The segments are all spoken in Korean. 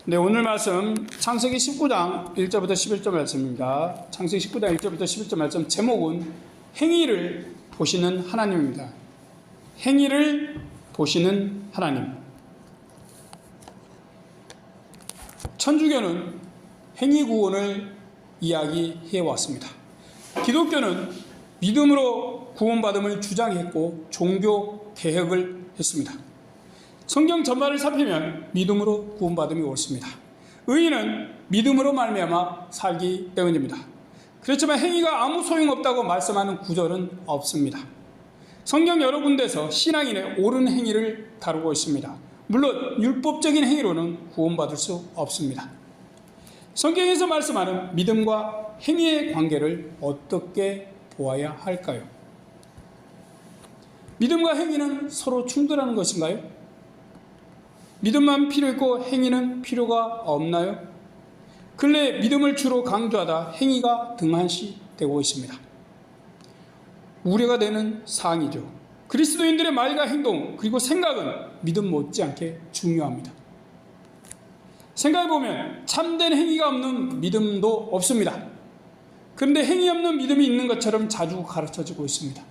네, 오늘 말씀 창세기 19장 1절부터 11절 말씀입니다. 창세기 19장 1절부터 11절 말씀 제목은 행위를 보시는 하나님입니다. 행위를 보시는 하나님. 천주교는 행위 구원을 이야기해 왔습니다. 기독교는 믿음으로 구원받음을 주장했고 종교 개혁을 했습니다. 성경 전반을 살피면 믿음으로 구원받음이 옳습니다. 의인은 믿음으로 말미암아 살기 때문입니다. 그렇지만 행위가 아무 소용없다고 말씀하는 구절은 없습니다. 성경 여러 군데에서 신앙인의 옳은 행위를 다루고 있습니다. 물론 율법적인 행위로는 구원받을 수 없습니다. 성경에서 말씀하는 믿음과 행위의 관계를 어떻게 보아야 할까요? 믿음과 행위는 서로 충돌하는 것인가요? 믿음만 필요 있고 행위는 필요가 없나요? 근래 믿음을 주로 강조하다 행위가 등한시되고 있습니다. 우려가 되는 사항이죠. 그리스도인들의 말과 행동 그리고 생각은 믿음 못지않게 중요합니다. 생각해보면 참된 행위가 없는 믿음도 없습니다. 그런데 행위 없는 믿음이 있는 것처럼 자주 가르쳐지고 있습니다.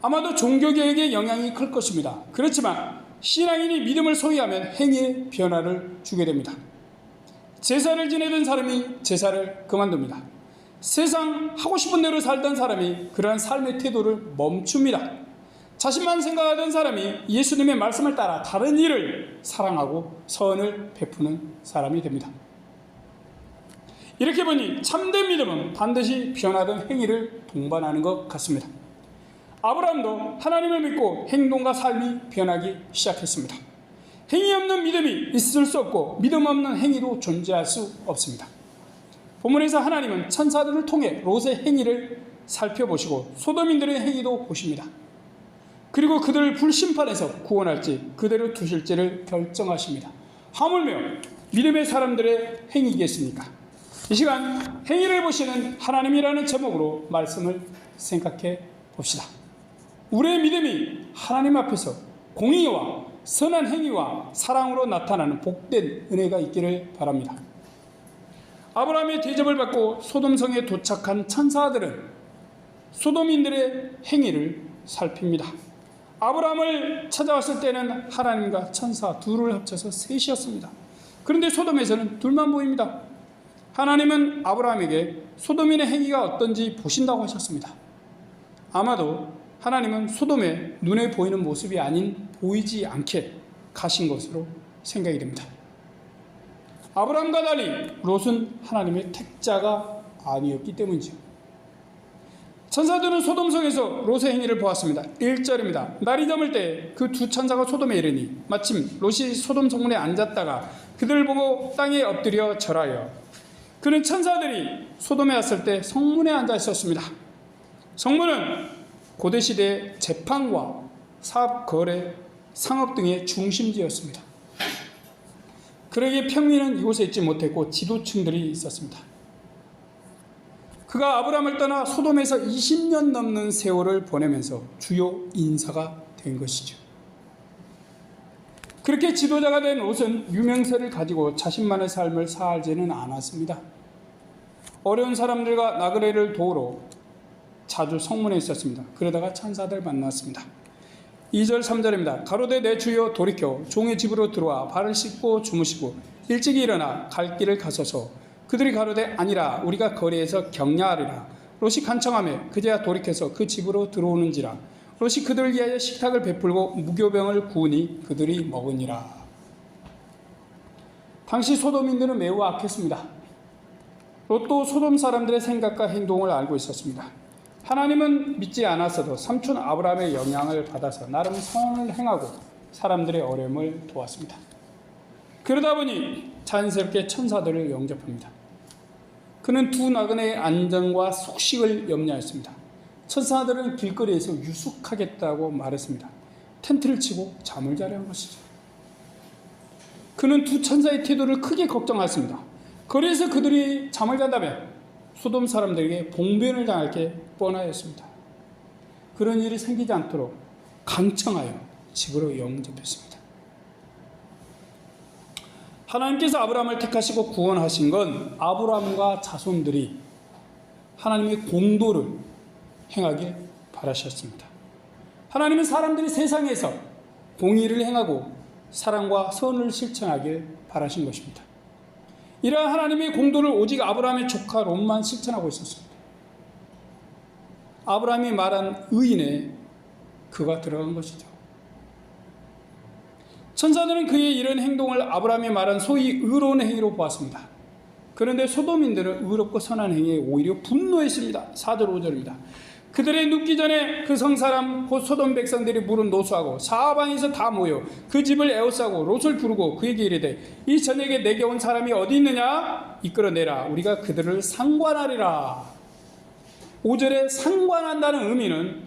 아마도 종교개혁의 영향이 클 것입니다. 그렇지만 신앙인이 믿음을 소유하면 행위에 변화를 주게 됩니다. 제사를 지내던 사람이 제사를 그만둡니다. 세상 하고 싶은 대로 살던 사람이 그러한 삶의 태도를 멈춥니다. 자신만 생각하던 사람이 예수님의 말씀을 따라 다른 이를 사랑하고 선을 베푸는 사람이 됩니다. 이렇게 보니 참된 믿음은 반드시 변화된 행위를 동반하는 것 같습니다. 아브라함도 하나님을 믿고 행동과 삶이 변하기 시작했습니다. 행위 없는 믿음이 있을 수 없고 믿음 없는 행위도 존재할 수 없습니다. 본문에서 하나님은 천사들을 통해 롯의 행위를 살펴보시고 소돔인들의 행위도 보십니다. 그리고 그들을 불심판해서 구원할지 그대로 두실지를 결정하십니다. 하물며 믿음의 사람들의 행위겠습니까? 이 시간 행위를 보시는 하나님이라는 제목으로 말씀을 생각해 봅시다. 우리의 믿음이 하나님 앞에서 공의와 선한 행위와 사랑으로 나타나는 복된 은혜가 있기를 바랍니다. 아브라함의 대접을 받고 소돔성에 도착한 천사들은 소돔인들의 행위를 살핍니다. 아브라함을 찾아왔을 때는 하나님과 천사 둘을 합쳐서 셋이었습니다. 그런데 소돔에서는 둘만 보입니다. 하나님은 아브라함에게 소돔인의 행위가 어떤지 보신다고 하셨습니다. 아마도 하나님은 소돔의 눈에 보이는 모습이 아닌 보이지 않게 가신 것으로 생각이 됩니다. 아브라함과 달리 롯은 하나님의 택자가 아니었기 때문이죠. 천사들은 소돔성에서 롯의 행위를 보았습니다. 1절입니다. 날이 저물 때 그 두 천사가 소돔에 이르니 마침 롯이 소돔 성문에 앉았다가 그들을 보고 땅에 엎드려 절하여 그는 천사들이 소돔에 왔을 때 성문에 앉아 있었습니다. 성문은 고대시대의 재판과 사업, 거래, 상업 등의 중심지였습니다. 그러기에 평민은 이곳에 있지 못했고 지도층들이 있었습니다. 그가 아브라함을 떠나 소돔에서 20년 넘는 세월을 보내면서 주요 인사가 된 것이죠. 그렇게 지도자가 된 롯은 유명세를 가지고 자신만의 삶을 살지는 않았습니다. 어려운 사람들과 나그네를 도우러 자주 성문에 있었습니다. 그러다가 천사들 만났습니다. 2절 3절입니다. 가로되 내 주여 돌이켜 종의 집으로 들어와 발을 씻고 주무시고 일찍이 일어나 갈 길을 가소서. 그들이 가로되 아니라 우리가 거리에서 격려하리라. 롯이 간청하며 그제야 돌이켜서 그 집으로 들어오는지라. 롯이 그들을 위하여 식탁을 베풀고 무교병을 구우니 그들이 먹으니라. 당시 소돔인들은 매우 악했습니다. 롯도 소돔 사람들의 생각과 행동을 알고 있었습니다. 하나님은 믿지 않았어도 삼촌 아브라함의 영향을 받아서 나름 선을 행하고 사람들의 어려움을 도왔습니다. 그러다 보니 자연스럽게 천사들을 영접합니다. 그는 두 나그네의 안전과 속식을 염려했습니다. 천사들은 길거리에서 유숙하겠다고 말했습니다. 텐트를 치고 잠을 자려 한 것이죠. 그는 두 천사의 태도를 크게 걱정했습니다. 거리에서 그들이 잠을 잔다면 소돔 사람들에게 봉변을 당할 게 뻔하였습니다. 그런 일이 생기지 않도록 간청하여 집으로 영접했습니다. 하나님께서 아브라함을 택하시고 구원하신 건 아브라함과 자손들이 하나님의 공도를 행하길 바라셨습니다. 하나님은 사람들이 세상에서 공의를 행하고 사랑과 선을 실천하길 바라신 것입니다. 이러한 하나님의 공도를 오직 아브라함의 조카 롯만 실천하고 있었습니다. 아브라함이 말한 의인에 그가 들어간 것이죠. 천사들은 그의 이런 행동을 아브라함이 말한 소위 의로운 행위로 보았습니다. 그런데 소돔인들은 의롭고 선한 행위에 오히려 분노했습니다. 4절 5절입니다. 그들의 눕기 전에 그 성사람 곧 소돔 백성들이 물은 노수하고 사방에서 다 모여 그 집을 에워싸고 롯을 부르고 그에게 이르되 이 저녁에 내게 온 사람이 어디 있느냐 이끌어내라 우리가 그들을 상관하리라. 5절에 상관한다는 의미는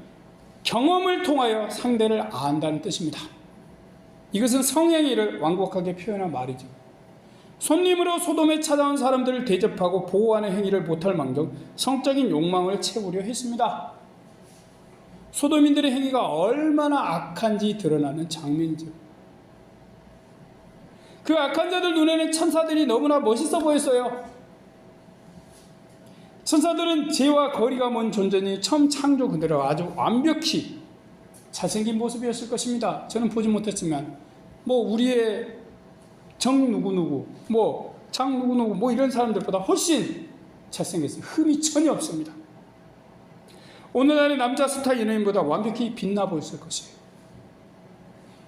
경험을 통하여 상대를 안다는 뜻입니다. 이것은 성행위를 완곡하게 표현한 말이죠. 손님으로 소돔에 찾아온 사람들을 대접하고 보호하는 행위를 못할 망정 성적인 욕망을 채우려 했습니다. 소돔인들의 행위가 얼마나 악한지 드러나는 장면이죠. 그 악한 자들 눈에는 천사들이 너무나 멋있어 보였어요. 천사들은 죄와 거리가 먼 존재니 처음 창조 그대로 아주 완벽히 잘생긴 모습이었을 것입니다. 저는 보지 못했지만 우리의 정 누구누구 장 누구누구 이런 사람들보다 훨씬 잘생겼어요. 흠이 전혀 없습니다. 오늘날의 남자 스타 연예인보다 완벽히 빛나 보였을 것이에요.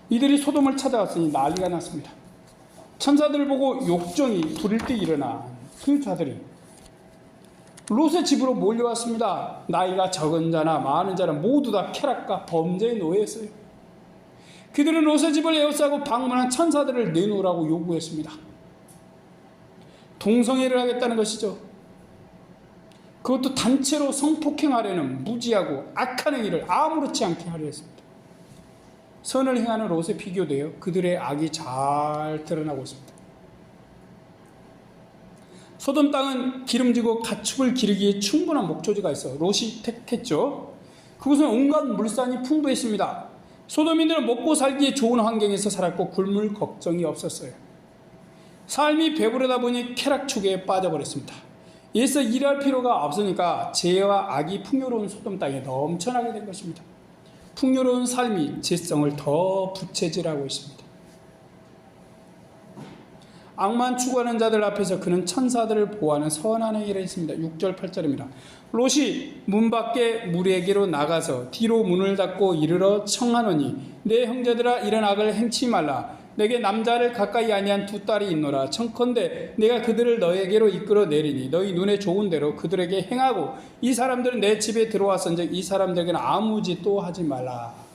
이들이 소돔을 찾아왔으니 난리가 났습니다. 천사들을 보고 욕정이 부릴 때 일어난 그 자들이 롯의 집으로 몰려왔습니다. 나이가 적은 자나 많은 자나 모두 다 쾌락과 범죄의 노예였어요. 그들은 롯의 집을 에워싸고 방문한 천사들을 내놓으라고 요구했습니다. 동성애를 하겠다는 것이죠. 그것도 단체로 성폭행하려는 무지하고 악한 행위를 아무렇지 않게 하려 했습니다. 선을 행하는 롯에 비교되어 그들의 악이 잘 드러나고 있습니다. 소돔 땅은 기름지고 가축을 기르기에 충분한 목조지가 있어 롯이 택했죠. 그곳은 온갖 물산이 풍부했습니다. 소돔인들은 먹고 살기에 좋은 환경에서 살았고 굶을 걱정이 없었어요. 삶이 배부르다 보니 쾌락 추계에 빠져버렸습니다. 이에서 일할 필요가 없으니까 죄와 악이 풍요로운 소돔 땅에 넘쳐나게 된 것입니다. 풍요로운 삶이 죄성을 더 부채질하고 있습니다. 악만 추구하는 자들 앞에서 그는 천사들을 보호하는 선한 행위를 했습니다. 6절 8절입니다. 롯이 문 밖에 무리에게로 나가서 뒤로 문을 닫고 이르러 청하노니 내 형제들아 이런 악을 행치 말라. 내게 남자를 가까이 아니한 두 딸이 있노라. 청컨대 내가 그들을 너에게로 이끌어 내리니 너희 눈에 좋은 대로 그들에게 행하고 이 사람들은 내 집에 들어왔은즉 이 사람들에게는 아무 짓도 하지 말라.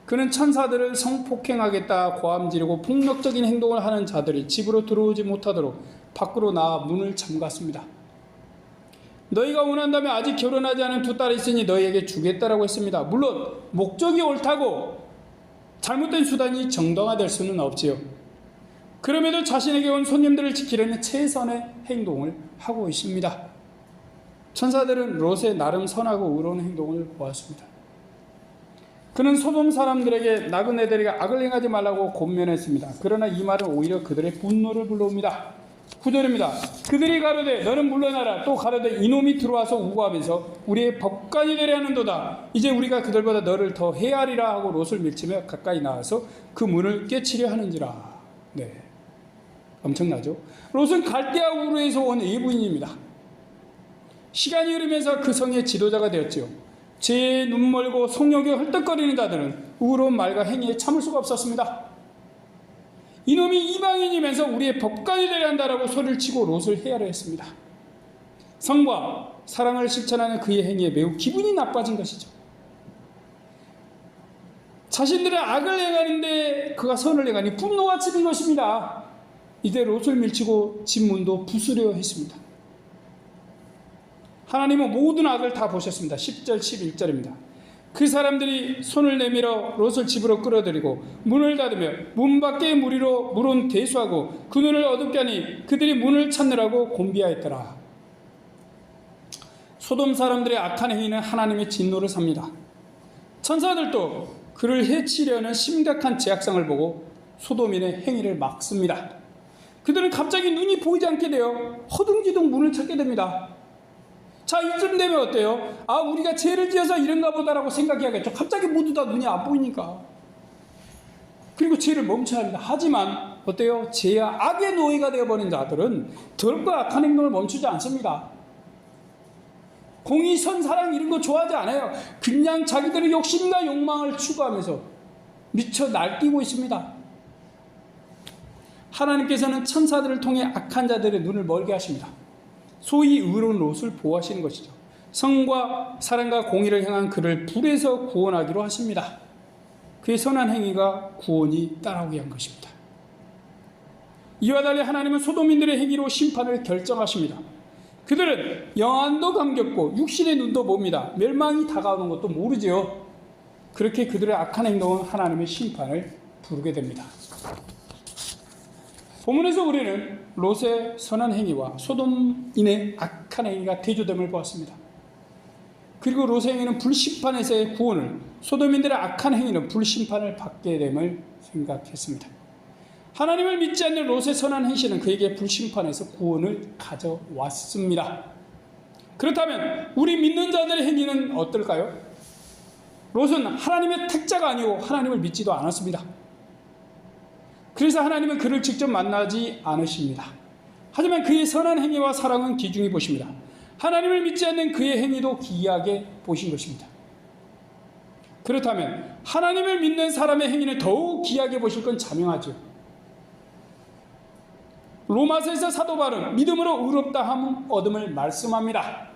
그는 천사들을 성폭행하겠다 고함 지르고 폭력적인 행동을 하는 자들이 집으로 들어오지 못하도록 밖으로 나와 문을 잠갔습니다. 너희가 원한다면 아직 결혼하지 않은 두 딸이 있으니 너희에게 주겠다라고 했습니다. 물론 목적이 옳다고 잘못된 수단이 정당화될 수는 없지요. 그럼에도 자신에게 온 손님들을 지키려는 최선의 행동을 하고 있습니다. 천사들은 롯의 나름 선하고 의로운 행동을 보았습니다. 그는 소돔 사람들에게 나그네들에게 악을 행하지 말라고 권면했습니다. 그러나 이 말은 오히려 그들의 분노를 불러옵니다. 9절입니다. 그들이 가로되 너는 물러나라. 또 가로되 이놈이 들어와서 우고하면서 우리의 법관이 되려 하는도다. 이제 우리가 그들보다 너를 더 해하리라 하고 롯을 밀치며 가까이 나와서 그 문을 깨치려 하는지라. 네, 엄청나죠. 롯은 갈대아 우르에서 온 예부인입니다. 시간이 흐르면서 그 성의 지도자가 되었지요. 죄에 눈멀고 성욕에 헐떡거리는 자들은 의로운 말과 행위에 참을 수가 없었습니다. 이놈이 이방인이면서 우리의 법관이 되려 한다라고 소리를 치고 롯을 해하려 했습니다. 성과 사랑을 실천하는 그의 행위에 매우 기분이 나빠진 것이죠. 자신들은 악을 행하는데 그가 선을 행하니 분노가 치민 것입니다. 이제 롯을 밀치고 집 문도 부수려 했습니다. 하나님은 모든 악을 다 보셨습니다. 10절 11절입니다. 그 사람들이 손을 내밀어 롯을 집으로 끌어들이고 문을 닫으며 문 밖의 무리로 물은 대수하고 그 눈을 어둡게 하니 그들이 문을 찾느라고 곤비하였더라. 소돔 사람들의 악한 행위는 하나님의 진노를 삽니다. 천사들도 그를 해치려는 심각한 제약상을 보고 소돔인의 행위를 막습니다. 그들은 갑자기 눈이 보이지 않게 되어 허둥지둥 문을 찾게 됩니다. 자, 이쯤 되면 어때요? 아, 우리가 죄를 지어서 이런가 보다라고 생각해야겠죠. 갑자기 모두 다 눈이 안 보이니까. 그리고 죄를 멈춰야 합니다. 하지만 어때요? 죄와 악의 노예가 되어버린 자들은 더럽고 악한 행동을 멈추지 않습니다. 공의, 선, 사랑 이런 거 좋아하지 않아요. 그냥 자기들의 욕심과 욕망을 추구하면서 미쳐 날뛰고 있습니다. 하나님께서는 천사들을 통해 악한 자들의 눈을 멀게 하십니다. 소위 의로운 롯을 보호하시는 것이죠. 성과 사랑과 공의를 향한 그를 불에서 구원하기로 하십니다. 그의 선한 행위가 구원이 따라오게 한 것입니다. 이와 달리 하나님은 소돔인들의 행위로 심판을 결정하십니다. 그들은 영안도 감겼고 육신의 눈도 봅니다. 멸망이 다가오는 것도 모르지요. 그렇게 그들의 악한 행동은 하나님의 심판을 부르게 됩니다. 본문에서 우리는 롯의 선한 행위와 소돔인의 악한 행위가 대조됨을 보았습니다. 그리고 롯의 행위는 불심판에서의 구원을, 소돔인들의 악한 행위는 불심판을 받게 됨을 생각했습니다. 하나님을 믿지 않는 롯의 선한 행실은 그에게 불심판에서 구원을 가져왔습니다. 그렇다면 우리 믿는 자들의 행위는 어떨까요? 롯은 하나님의 택자가 아니고 하나님을 믿지도 않았습니다. 그래서 하나님은 그를 직접 만나지 않으십니다. 하지만 그의 선한 행위와 사랑은 귀중히 보십니다. 하나님을 믿지 않는 그의 행위도 기이하게 보신 것입니다. 그렇다면 하나님을 믿는 사람의 행위는 더욱 귀하게 보실 건 자명하죠. 로마서에서 사도 바울은 믿음으로 의롭다함 얻음을 말씀합니다.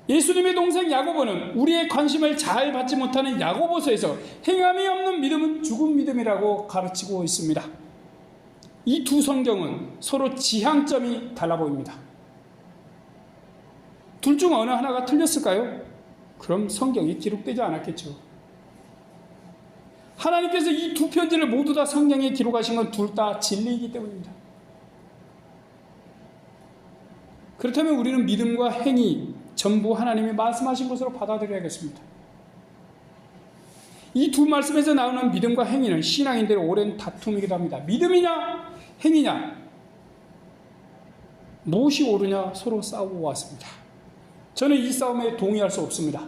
예수님의 동생 야고보는 우리의 관심을 잘 받지 못하는 야고보서에서 행함이 없는 믿음은 죽은 믿음이라고 가르치고 있습니다. 이 두 성경은 서로 지향점이 달라 보입니다. 둘 중 어느 하나가 틀렸을까요? 그럼 성경이 기록되지 않았겠죠. 하나님께서 이 두 편지를 모두 다 성경에 기록하신 건 둘 다 진리이기 때문입니다. 그렇다면 우리는 믿음과 행위 전부 하나님이 말씀하신 것으로 받아들여야겠습니다. 이 두 말씀에서 나오는 믿음과 행위는 신앙인들의 오랜 다툼이기도 합니다. 믿음이냐 행위냐, 무엇이 옳으냐 서로 싸우고 왔습니다. 저는 이 싸움에 동의할 수 없습니다.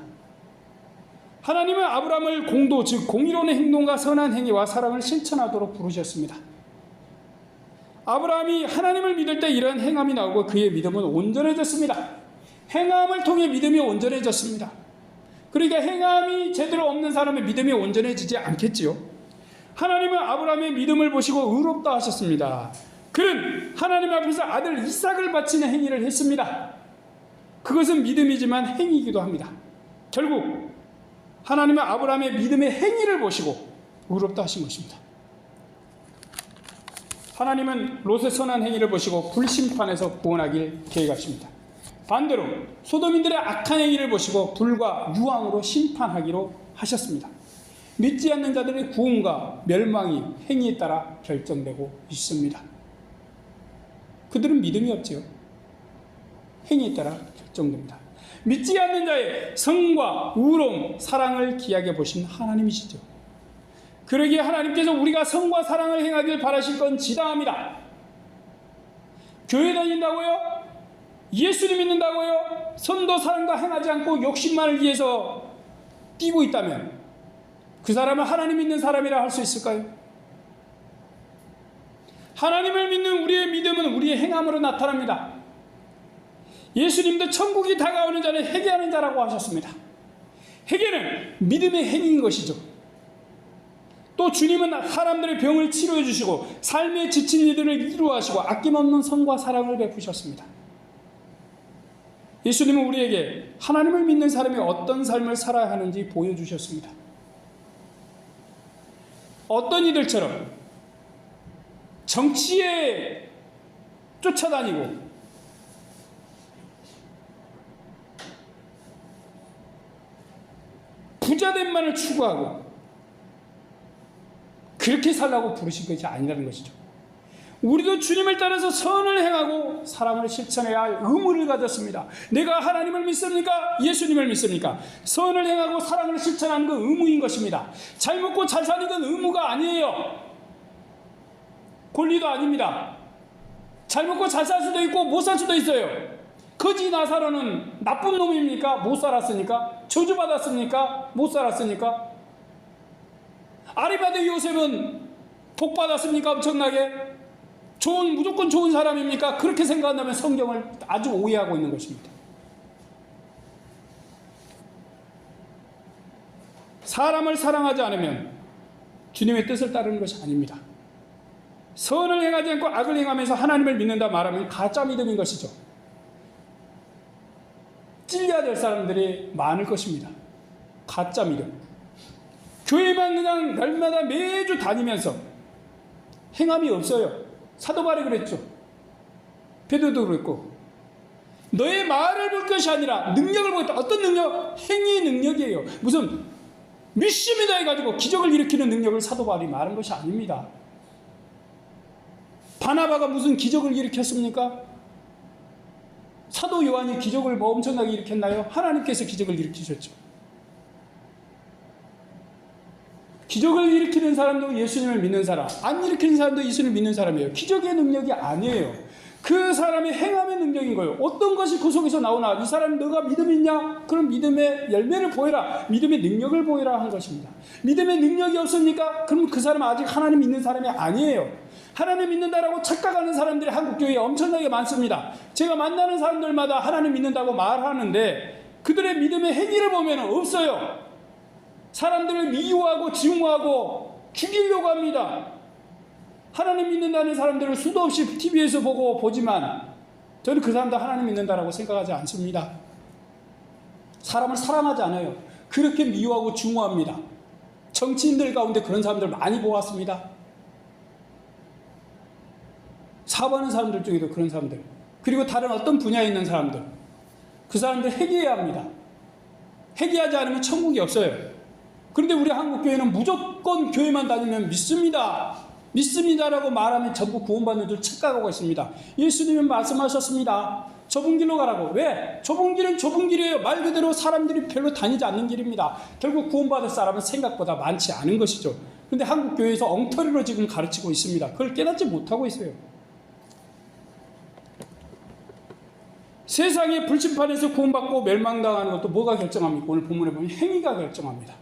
하나님은 아브라함을 공도, 즉 공의로운 행동과 선한 행위와 사랑을 실천하도록 부르셨습니다. 아브라함이 하나님을 믿을 때 이러한 행함이 나오고 그의 믿음은 온전해졌습니다. 행함을 통해 믿음이 온전해졌습니다. 그러니까 행함이 제대로 없는 사람의 믿음이 온전해지지 않겠지요. 하나님은 아브라함의 믿음을 보시고 의롭다 하셨습니다. 그는 하나님 앞에서 아들 이삭을 바치는 행위를 했습니다. 그것은 믿음이지만 행위이기도 합니다. 결국 하나님은 아브라함의 믿음의 행위를 보시고 의롭다 하신 것입니다. 하나님은 롯의 선한 행위를 보시고 불심판에서 구원하길 계획하십니다. 반대로 소돔인들의 악한 행위를 보시고 불과 유황으로 심판하기로 하셨습니다. 믿지 않는 자들의 구원과 멸망이 행위에 따라 결정되고 있습니다. 그들은 믿음이 없지요. 행위에 따라 결정됩니다. 믿지 않는 자의 성과 의로움, 사랑을 귀하게 보신 하나님이시죠. 그러기에 하나님께서 우리가 성과 사랑을 행하길 바라실 건 지당합니다. 교회 다닌다고요? 예수님 믿는다고요? 선도 사랑과 행하지 않고 욕심만을 위해서 뛰고 있다면 그 사람은 하나님 믿는 사람이라 할 수 있을까요? 하나님을 믿는 우리의 믿음은 우리의 행함으로 나타납니다. 예수님도 천국이 다가오는 자는 회개하는 자라고 하셨습니다. 회개는 믿음의 행위인 것이죠. 또 주님은 사람들의 병을 치료해 주시고 삶에 지친 이들을 위로하시고 아낌없는 선과 사랑을 베푸셨습니다. 예수님은 우리에게 하나님을 믿는 사람이 어떤 삶을 살아야 하는지 보여주셨습니다. 어떤 이들처럼 정치에 쫓아다니고 부자됨만을 추구하고 그렇게 살라고 부르신 것이 아니라는 것이죠. 우리도 주님을 따라서 선을 행하고 사랑을 실천해야 할 의무를 가졌습니다. 내가 하나님을 믿습니까? 예수님을 믿습니까? 선을 행하고 사랑을 실천하는 건 의무인 것입니다. 잘 먹고 잘 사는 건 의무가 아니에요. 권리도 아닙니다. 잘 먹고 잘 살 수도 있고 못 살 수도 있어요. 거지 나사로는 나쁜 놈입니까? 못 살았으니까? 저주받았습니까? 못 살았으니까? 아리마대 요셉은 복 받았습니까? 엄청나게? 무조건 좋은 사람입니까? 그렇게 생각한다면 성경을 아주 오해하고 있는 것입니다. 사람을 사랑하지 않으면 주님의 뜻을 따르는 것이 아닙니다. 선을 행하지 않고 악을 행하면서 하나님을 믿는다 말하면 가짜 믿음인 것이죠. 찔려야 될 사람들이 많을 것입니다. 가짜 믿음. 교회만 그냥 날마다 매주 다니면서 행함이 없어요. 사도 바울이 그랬죠. 베드로도 그랬고. 너의 말을 볼 것이 아니라 능력을 보겠다. 어떤 능력? 행위 능력이에요. 무슨 믿습니다 해가지고 기적을 일으키는 능력을 사도 바울이 말한 것이 아닙니다. 바나바가 무슨 기적을 일으켰습니까? 사도 요한이 기적을 뭐 엄청나게 일으켰나요? 하나님께서 기적을 일으키셨죠. 기적을 일으키는 사람도 예수님을 믿는 사람, 안 일으키는 사람도 예수님을 믿는 사람이에요. 기적의 능력이 아니에요. 그 사람의 행함의 능력인 거예요. 어떤 것이 그 속에서 나오나? 이 사람 너가 믿음 있냐? 그럼 믿음의 열매를 보여라. 믿음의 능력을 보여라 한 것입니다. 믿음의 능력이 없습니까? 그럼 그 사람은 아직 하나님 믿는 사람이 아니에요. 하나님 믿는다라고 착각하는 사람들이 한국교회에 엄청나게 많습니다. 제가 만나는 사람들마다 하나님 믿는다고 말하는데 그들의 믿음의 행위를 보면 없어요. 사람들을 미워하고 증오하고 죽이려고 합니다. 하나님 믿는다는 사람들을 수도 없이 TV에서 보지만 저는 그 사람도 하나님 믿는다라고 생각하지 않습니다. 사람을 사랑하지 않아요. 그렇게 미워하고 증오합니다. 정치인들 가운데 그런 사람들 많이 보았습니다. 사업하는 사람들 중에도 그런 사람들, 그리고 다른 어떤 분야에 있는 사람들, 그 사람들 회개해야 합니다. 회개하지 않으면 천국이 없어요. 그런데 우리 한국교회는 무조건 교회만 다니면 믿습니다라고 말하면 전부 구원받는 줄 착각하고 있습니다. 예수님은 말씀하셨습니다. 좁은 길로 가라고. 왜? 좁은 길은 좁은 길이에요. 말 그대로 사람들이 별로 다니지 않는 길입니다. 결국 구원받을 사람은 생각보다 많지 않은 것이죠. 그런데 한국교회에서 엉터리로 지금 가르치고 있습니다. 그걸 깨닫지 못하고 있어요. 세상의 불심판에서 구원받고 멸망당하는 것도 뭐가 결정합니까? 오늘 본문에 보면 행위가 결정합니다.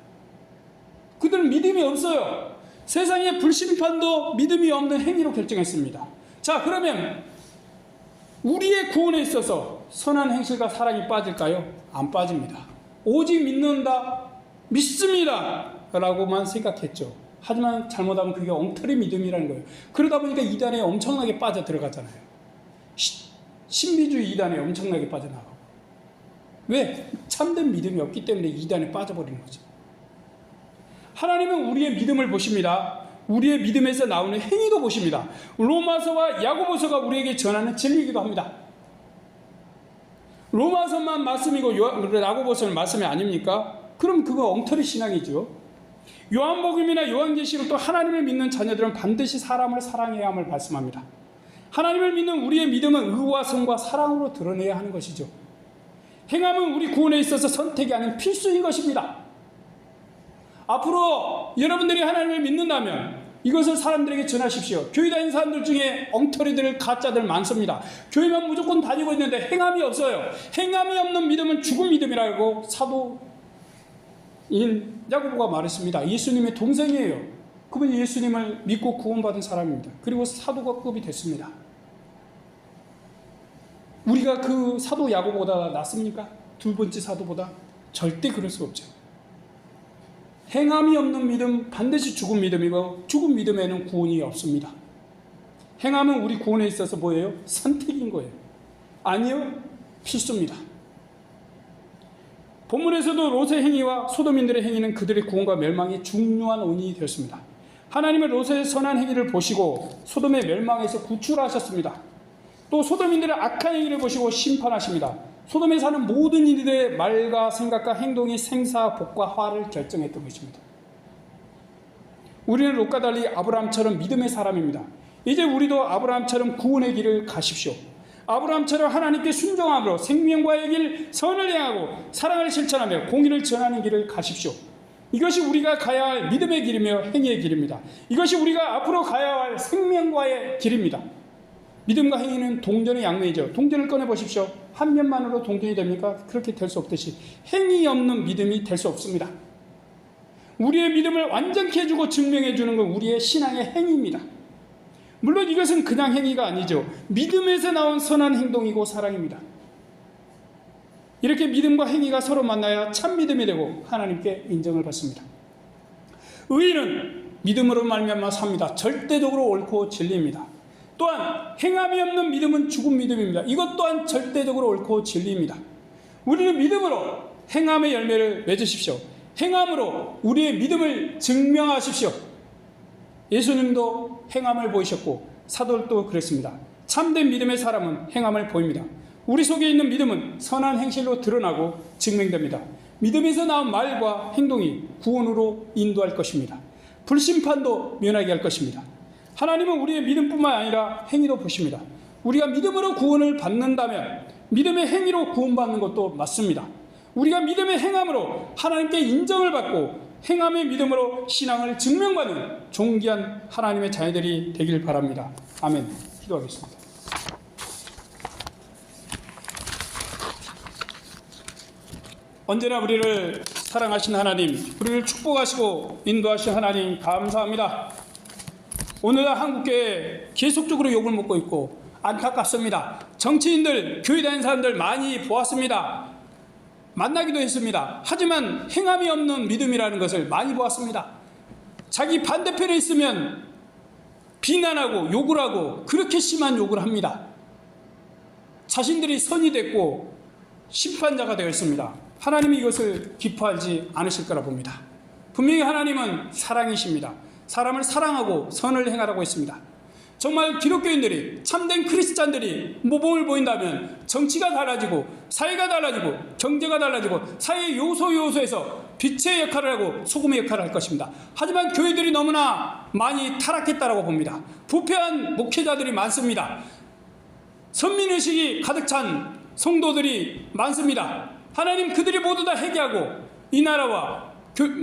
그들은 믿음이 없어요. 세상의 불심판도 믿음이 없는 행위로 결정했습니다. 자, 그러면 우리의 구원에 있어서 선한 행실과 사랑이 빠질까요? 안 빠집니다. 오직 믿습니다 라고만 생각했죠. 하지만 잘못하면 그게 엉터리 믿음이라는 거예요. 그러다 보니까 이단에 엄청나게 빠져들어가잖아요. 신비주의 이단에 엄청나게 빠져나가고. 왜? 참된 믿음이 없기 때문에 이단에 빠져버리는 거죠. 하나님은 우리의 믿음을 보십니다. 우리의 믿음에서 나오는 행위도 보십니다. 로마서와 야고보서가 우리에게 전하는 진리이기도 합니다. 로마서만 말씀이고 야고보서는 말씀이 아닙니까? 그럼 그거 엉터리 신앙이죠. 요한복음이나 요한계시록도 하나님을 믿는 자녀들은 반드시 사람을 사랑해야 함을 말씀합니다. 하나님을 믿는 우리의 믿음은 의와 성과 사랑으로 드러내야 하는 것이죠. 행함은 우리 구원에 있어서 선택이 아닌 필수인 것입니다. 앞으로 여러분들이 하나님을 믿는다면 이것을 사람들에게 전하십시오. 교회 다니는 사람들 중에 엉터리들, 가짜들 많습니다. 교회만 무조건 다니고 있는데 행함이 없어요. 행함이 없는 믿음은 죽은 믿음이라고 사도인 야고보가 말했습니다. 예수님의 동생이에요. 그분이 예수님을 믿고 구원받은 사람입니다. 그리고 사도급이 됐습니다. 우리가 그 사도 야고보다 낫습니까? 두 번째 사도보다? 절대 그럴 수 없죠. 행함이 없는 믿음 반드시 죽은 믿음이고 죽은 믿음에는 구원이 없습니다. 행함은 우리 구원에 있어서 뭐예요? 선택인 거예요. 아니요, 필수입니다. 본문에서도 롯의 행위와 소돔인들의 행위는 그들의 구원과 멸망의 중요한 원인이 되었습니다. 하나님은 롯의 선한 행위를 보시고 소돔의 멸망에서 구출하셨습니다. 또 소돔인들의 악한 행위를 보시고 심판하십니다. 소돔에 사는 모든 이들의 말과 생각과 행동이 생사, 복과 화를 결정했던 것입니다. 우리는 롯과 달리 아브라함처럼 믿음의 사람입니다. 이제 우리도 아브라함처럼 구원의 길을 가십시오. 아브라함처럼 하나님께 순종함으로 생명과의 길, 선을 행하고 사랑을 실천하며 공의를 전하는 길을 가십시오. 이것이 우리가 가야 할 믿음의 길이며 행위의 길입니다. 이것이 우리가 앞으로 가야 할 생명과의 길입니다. 믿음과 행위는 동전의 양면이죠. 동전을 꺼내보십시오. 한 면만으로 동전이 됩니까? 그렇게 될 수 없듯이 행위 없는 믿음이 될 수 없습니다. 우리의 믿음을 완전케 해주고 증명해 주는 건 우리의 신앙의 행위입니다. 물론 이것은 그냥 행위가 아니죠. 믿음에서 나온 선한 행동이고 사랑입니다. 이렇게 믿음과 행위가 서로 만나야 참 믿음이 되고 하나님께 인정을 받습니다. 의인은 믿음으로 말미암아 삽니다. 절대적으로 옳고 진리입니다. 또한 행함이 없는 믿음은 죽은 믿음입니다. 이것 또한 절대적으로 옳고 진리입니다. 우리는 믿음으로 행함의 열매를 맺으십시오. 행함으로 우리의 믿음을 증명하십시오. 예수님도 행함을 보이셨고 사도들도 그랬습니다. 참된 믿음의 사람은 행함을 보입니다. 우리 속에 있는 믿음은 선한 행실로 드러나고 증명됩니다. 믿음에서 나온 말과 행동이 구원으로 인도할 것입니다. 불심판도 면하게 할 것입니다. 하나님은 우리의 믿음뿐만 아니라 행위도 보십니다. 우리가 믿음으로 구원을 받는다면 믿음의 행위로 구원받는 것도 맞습니다. 우리가 믿음의 행함으로 하나님께 인정을 받고 행함의 믿음으로 신앙을 증명받는 존귀한 하나님의 자녀들이 되길 바랍니다. 아멘. 기도하겠습니다. 언제나 우리를 사랑하신 하나님, 우리를 축복하시고 인도하신 하나님 감사합니다. 오늘날 한국교회 계속적으로 욕을 먹고 있고 안타깝습니다. 정치인들, 교회 다니는 사람들 많이 보았습니다. 만나기도 했습니다. 하지만 행함이 없는 믿음이라는 것을 많이 보았습니다. 자기 반대편에 있으면 비난하고 욕을 하고 그렇게 심한 욕을 합니다. 자신들이 선이 됐고 심판자가 되었습니다. 하나님이 이것을 기뻐하지 않으실 거라 봅니다. 분명히 하나님은 사랑이십니다. 사람을 사랑하고 선을 행하라고 했습니다. 정말 기독교인들이, 참된 크리스찬들이 모범을 보인다면 정치가 달라지고 사회가 달라지고 경제가 달라지고 사회의 요소에서 빛의 역할을 하고 소금의 역할을 할 것입니다. 하지만 교회들이 너무나 많이 타락했다고 봅니다. 부패한 목회자들이 많습니다. 선민의식이 가득 찬 성도들이 많습니다. 하나님 그들이 모두 다 회개하고 이 나라와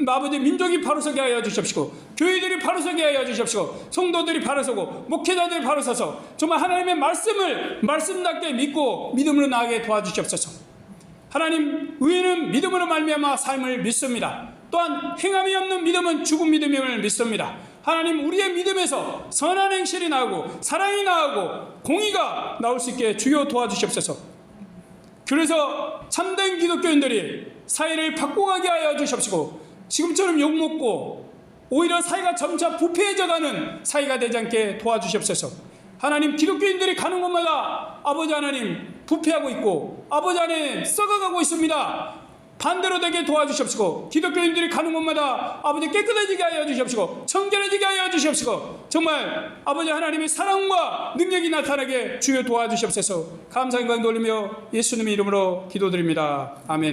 아버지 민족이 바로서게 하여 주십시오. 교회들이 바로서게 하여 주십시오. 성도들이 바로서고 목회자들이 바로서서 정말 하나님의 말씀을 말씀답게 믿고 믿음으로 나아가게 도와주시옵소서. 하나님, 의인은 믿음으로 말미암아 삶을 믿습니다. 또한 행함이 없는 믿음은 죽은 믿음임을 믿습니다. 하나님, 우리의 믿음에서 선한 행실이 나오고 사랑이 나오고 공의가 나올 수 있게 주여 도와주시옵소서. 그래서 참된 기독교인들이 사회를 바꿔가게 하여 주십시오. 지금처럼 욕먹고 오히려 사회가 점차 부패해져가는 사회가 되지 않게 도와주시옵소서. 하나님, 기독교인들이 가는 곳마다 아버지 하나님 부패하고 있고 아버지 하나님 썩어가고 있습니다. 반대로 되게 도와주십시오. 기독교인들이 가는 곳마다 아버지 깨끗해지게 하여 주십시오. 청결해지게 하여 주십시오. 정말 아버지 하나님의 사랑과 능력이 나타나게 주여 도와주십소서. 감사 영광 돌리며 예수님의 이름으로 기도드립니다. 아멘.